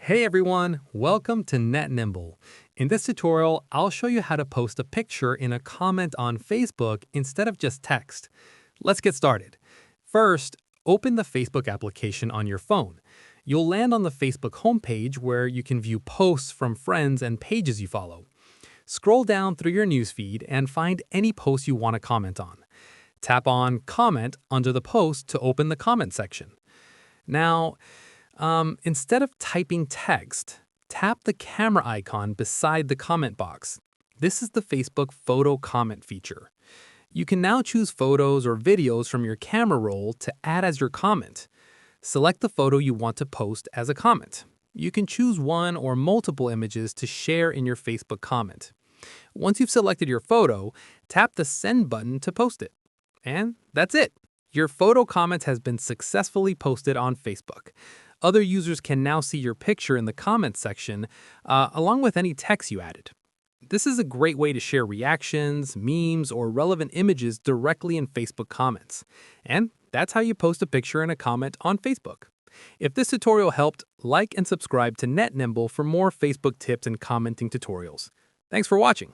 Hey everyone, welcome to NetNimble. In this tutorial, I'll show you how to post a picture in a comment on Facebook instead of just text. Let's get started. First, open the Facebook application on your phone. You'll land on the Facebook homepage where you can view posts from friends and pages you follow. Scroll down through your newsfeed and find any post you want to comment on. Tap on Comment under the post to open the comment section. Now, instead of typing text, tap the camera icon beside the comment box. This is the Facebook photo comment feature. You can now choose photos or videos from your camera roll to add as your comment. Select the photo you want to post as a comment. You can choose one or multiple images to share in your Facebook comment. Once you've selected your photo, tap the Send button to post it. And that's it. Your photo comment has been successfully posted on Facebook. Other users can now see your picture in the comments section, along with any text you added. This is a great way to share reactions, memes, or relevant images directly in Facebook comments. And that's how you post a picture and a comment on Facebook. If this tutorial helped, like and subscribe to NetNimble for more Facebook tips and commenting tutorials. Thanks for watching.